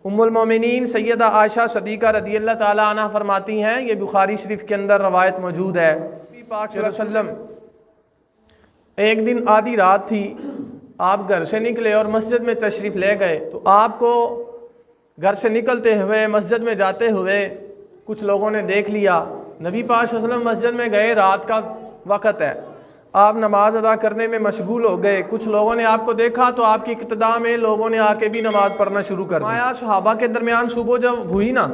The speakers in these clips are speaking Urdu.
ام المومنین سیدہ عائشہ صدیقہ رضی اللہ تعالیٰ عنہ فرماتی ہیں، یہ بخاری شریف کے اندر روایت موجود ہے، نبی پاک صلی اللہ علیہ وسلم ایک دن آدھی رات تھی، آپ گھر سے نکلے اور مسجد میں تشریف لے گئے، تو آپ کو گھر سے نکلتے ہوئے مسجد میں جاتے ہوئے کچھ لوگوں نے دیکھ لیا۔ نبی پاک صلی اللہ علیہ وسلم مسجد میں گئے، رات کا وقت ہے، آپ نماز ادا کرنے میں مشغول ہو گئے، کچھ لوگوں نے آپ کو دیکھا تو آپ کی اقتداء میں لوگوں نے آ کے بھی نماز پڑھنا شروع کر دی۔ صحابہ کے درمیان صبح جب ہوئی نا،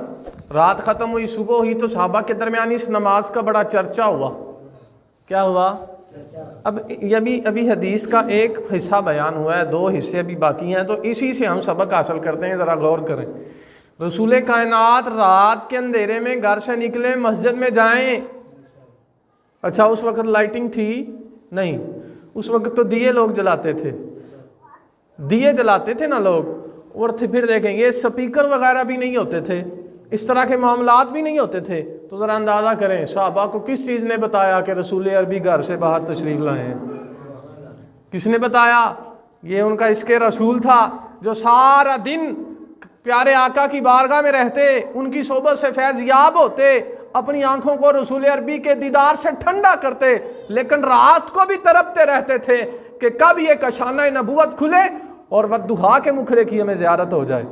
رات ختم ہوئی صبح ہوئی، تو صحابہ کے درمیان اس نماز کا بڑا چرچا ہوا۔ کیا ہوا؟ اب ابھی حدیث کا ایک حصہ بیان ہوا ہے، 2 حصے ابھی باقی ہیں، تو اسی سے ہم سبق حاصل کرتے ہیں، ذرا غور کریں۔ رسول کائنات رات کے اندھیرے میں گھر سے نکلے، مسجد میں جائیں۔ اچھا، اس وقت لائٹنگ تھی نہیں، اس وقت تو دیے لوگ جلاتے تھے، دیے جلاتے تھے نا لوگ، اور پھر دیکھیں گے سپیکر وغیرہ بھی نہیں ہوتے تھے، اس طرح کے معاملات بھی نہیں ہوتے تھے، تو ذرا اندازہ کریں صحابہ کو کس چیز نے بتایا کہ رسول عربی گھر سے باہر تشریف لائے ہیں؟ کس نے بتایا؟ یہ ان کا عشق رسول تھا، جو سارا دن پیارے آقا کی بارگاہ میں رہتے، ان کی صحبت سے فیض یاب ہوتے، اپنی آنکھوں کو رسول عربی کے دیدار سے ٹھنڈا کرتے، لیکن رات کو بھی تڑپتے رہتے تھے کہ کب یہ کشانہ نبوت کھلے اور والضحیٰ کے مکھرے کی ہمیں زیارت ہو جائے۔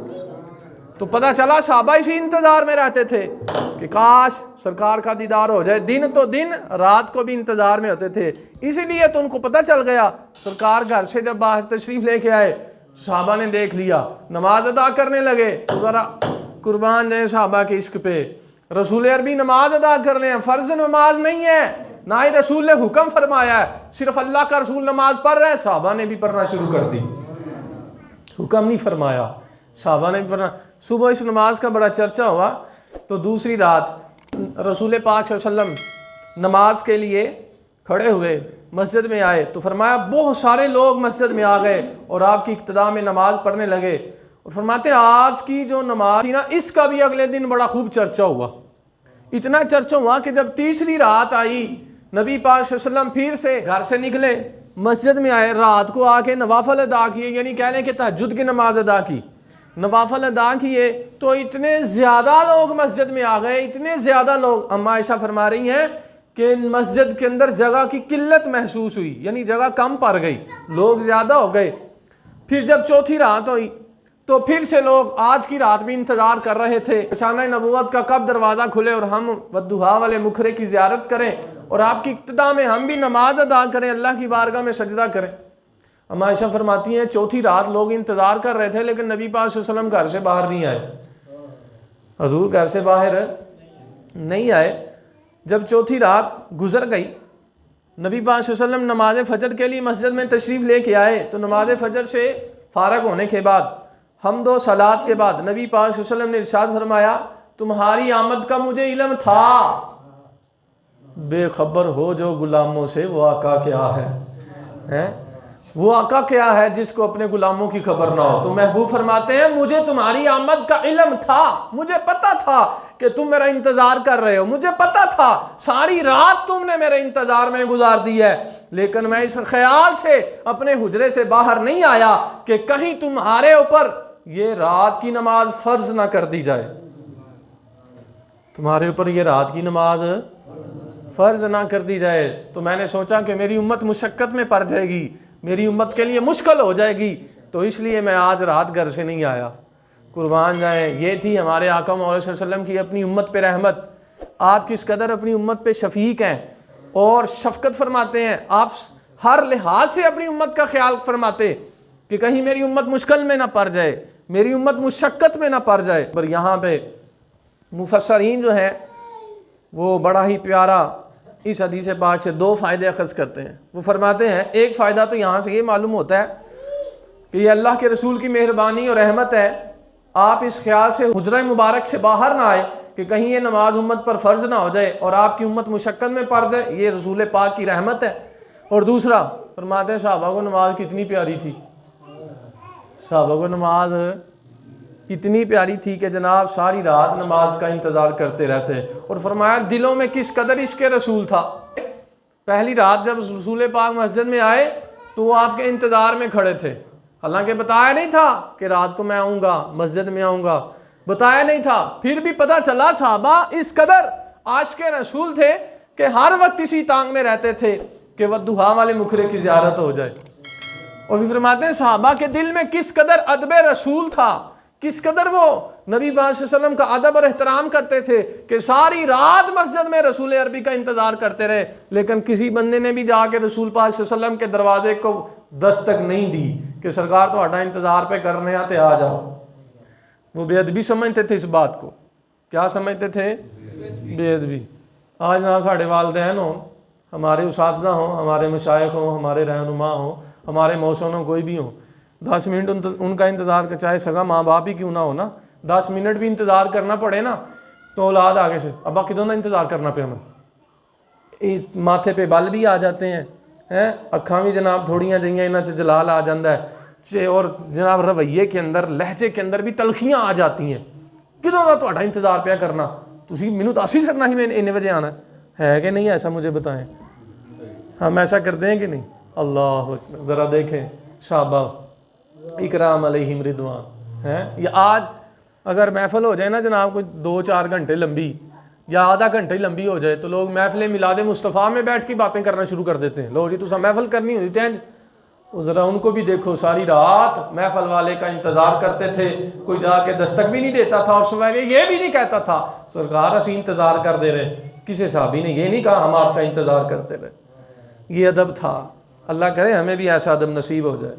تو پتہ چلا صحابہ اسی انتظار میں رہتے تھے کہ کاش سرکار کا دیدار ہو جائے، دن تو دن رات کو بھی انتظار میں ہوتے تھے۔ اسی لیے تو ان کو پتہ چل گیا، سرکار گھر سے جب باہر تشریف لے کے آئے، صحابہ نے دیکھ لیا، نماز ادا کرنے لگے، تو ذرا قربان جائیں صحابہ کے عشق پہ۔ رسول عربی نماز ادا کر رہے ہیں، فرض نماز نہیں ہے، نہ ہی رسول نے حکم فرمایا ہے، صرف اللہ کا رسول نماز پڑھ رہے ہیں، صحابہ نے بھی پڑھنا شروع کر دی، حکم نہیں فرمایا، صحابہ نے بھی پڑھنا۔ صبح اس نماز کا بڑا چرچا ہوا، تو دوسری رات رسول پاک صلی اللہ علیہ وسلم نماز کے لیے کھڑے ہوئے، مسجد میں آئے، تو فرمایا بہت سارے لوگ مسجد میں آ گئے اور آپ کی اقتداء میں نماز پڑھنے لگے، اور فرماتے آج کی جو نماز تھی نا، اس کا بھی اگلے دن بڑا خوب چرچا ہوا۔ اتنا چرچا ہوا کہ جب تیسری رات آئی، نبی پاک صلی اللہ علیہ وسلم پھر سے گھر سے نکلے، مسجد میں آئے، رات کو آ کے نوافل ادا کیے، یعنی کہہ لیں کہ تہجد کی نماز ادا کی، نوافل ادا کیے، تو اتنے زیادہ لوگ مسجد میں آ گئے، اتنے زیادہ لوگ، اما عائشہ فرما رہی ہیں کہ مسجد کے اندر جگہ کی قلت محسوس ہوئی، یعنی جگہ کم پڑ گئی، لوگ زیادہ ہو گئے۔ پھر جب چوتھی رات ہوئی تو پھر سے لوگ آج کی رات بھی انتظار کر رہے تھے، کشانہ نبوت کا کب دروازہ کھلے اور ہم والضحیٰ والے مکھرے کی زیارت کریں اور آپ کی اقتداء میں ہم بھی نماز ادا کریں، اللہ کی بارگاہ میں سجدہ کریں۔ اما عائشہ فرماتی ہیں چوتھی رات لوگ انتظار کر رہے تھے، لیکن نبی پاک صلی اللہ علیہ وسلم گھر سے باہر نہیں آئے، حضور گھر سے باہر نہیں آئے۔ جب چوتھی رات گزر گئی، نبی پاک صلی اللہ علیہ وسلم نماز فجر کے لیے مسجد میں تشریف لے کے آئے، تو نماز فجر سے فارغ ہونے کے بعد، حمد و صلات کے بعد، نبی پاک صلی اللہ علیہ وسلم نے ارشاد فرمایا تمہاری آمد کا مجھے علم تھا، بے خبر ہو جو غلاموں سے وہ آقا کیا ہے، وہ آقا کیا ہے جس کو اپنے غلاموں کی خبر نہ ہو۔ تو محبوب فرماتے ہیں مجھے تمہاری آمد کا علم تھا، مجھے پتا تھا کہ تم میرا انتظار کر رہے ہو، مجھے پتا تھا ساری رات تم نے میرے انتظار میں گزار دی ہے، لیکن میں اس خیال سے اپنے حجرے سے باہر نہیں آیا کہ کہیں تمہارے اوپر یہ رات کی نماز فرض نہ کر دی جائے، تمہارے اوپر یہ رات کی نماز فرض نہ کر دی جائے۔ تو میں نے سوچا کہ میری امت مشقت میں پڑ جائے گی، میری امت کے لیے مشکل ہو جائے گی، تو اس لیے میں آج رات گھر سے نہیں آیا۔ قربان جائیں، یہ تھی ہمارے آقا مولا صلی اللہ علیہ وسلم کی اپنی امت پہ رحمت۔ آپ کس قدر اپنی امت پہ شفیق ہیں اور شفقت فرماتے ہیں، آپ ہر لحاظ سے اپنی امت کا خیال فرماتے کہ کہیں میری امت مشکل میں نہ پڑ جائے، میری امت مشقت میں نہ پڑ جائے۔ پر یہاں پہ مفسرین جو ہیں وہ بڑا ہی پیارا اس حدیث پاک سے 2 فائدے اخذ کرتے ہیں۔ وہ فرماتے ہیں ایک فائدہ تو یہاں سے یہ معلوم ہوتا ہے کہ یہ اللہ کے رسول کی مہربانی اور رحمت ہے، آپ اس خیال سے حجرہ مبارک سے باہر نہ آئے کہ کہیں یہ نماز امت پر فرض نہ ہو جائے اور آپ کی امت مشقت میں پڑ جائے، یہ رسول پاک کی رحمت ہے۔ اور دوسرا فرماتے ہیں صحابہ کو نماز کتنی پیاری تھی، صحابہ کو نماز کتنی پیاری تھی کہ جناب ساری رات نماز کا انتظار کرتے رہتے، اور فرمایا دلوں میں کس قدر عشق رسول تھا۔ پہلی رات جب رسول پاک مسجد میں آئے تو وہ آپ کے انتظار میں کھڑے تھے، حالانکہ بتایا نہیں تھا کہ رات کو میں آؤں گا، مسجد میں آؤں گا، بتایا نہیں تھا، پھر بھی پتہ چلا صحابہ اس قدر عاشق رسول تھے کہ ہر وقت اسی تانگ میں رہتے تھے کہ ودھا والے مکھرے کی زیارت ہو جائے۔ اور بھی فرماتے ہیں صحابہ کے دل میں کس قدر ادب رسول تھا، کس قدر وہ نبی پاک صلی اللہ علیہ وسلم کا ادب اور احترام کرتے تھے کہ ساری رات مسجد میں رسول عربی کا انتظار کرتے رہے، لیکن کسی بندے نے بھی جا کے رسول پاک صلی اللہ علیہ وسلم کے دروازے کو دستک نہیں دی کہ سرکار تہاڈا انتظار پہ کرنے آتے آ جاؤ۔ وہ بے ادبی سمجھتے تھے اس بات کو، کیا سمجھتے تھے؟ بے ادبی۔ آج جناب ساڑھے والدین ہوں، ہمارے اساتذہ ہوں، ہمارے مشائخ ہوں، ہمارے رہنما ہوں، ہمارے موسن ہوں، کوئی بھی ہوں، 10 منٹ ان کا انتظار کر، چاہے سگا ماں باپ ہی کیوں نہ ہو نا، 10 منٹ بھی انتظار کرنا پڑے نا تو اولاد آگے سے ابا کدوں نہ انتظار کرنا پہ ہمیں، ماتھے پہ بال بھی آ جاتے ہیں، اکھاں بھی جناب تھوڑیاں جہیاں انہاں چ جلال آ جاندہ ہے، اور جناب رویے کے اندر، لہجے کے اندر بھی تلخیاں آ جاتی ہیں، کدوں نہ تہاڈا انتظار پہ کرنا، تسی مینوں دس ہی سکنا ہی میں اننے بجے آنا ہے کہ نہیں، ایسا مجھے بتائیں، ہم ایسا کرتے ہیں کہ نہیں؟ اللہ اکبر، ذرا دیکھیں صحابہ اکرام علیہم رضوان ہیں، یہ آج اگر محفل ہو جائے نا جناب کوئی 2-4 گھنٹے لمبی یا آدھا گھنٹے لمبی ہو جائے تو لوگ محفل میلاد مصطفیٰ میں بیٹھ کے باتیں کرنا شروع کر دیتے ہیں، لو جی تو محفل کرنی ہوتی ہے، ذرا ان کو بھی دیکھو، ساری رات محفل والے کا انتظار کرتے تھے، کوئی جا کے دستک بھی نہیں دیتا تھا، اور سویرے یہ بھی نہیں کہتا تھا سرکار اسی انتظار کر دے رہے، کسی صحابی نے یہ نہیں کہا ہم آپ کا انتظار کرتے رہے۔ یہ ادب تھا، اللہ کرے ہمیں بھی ایسا ادب نصیب ہو جائے۔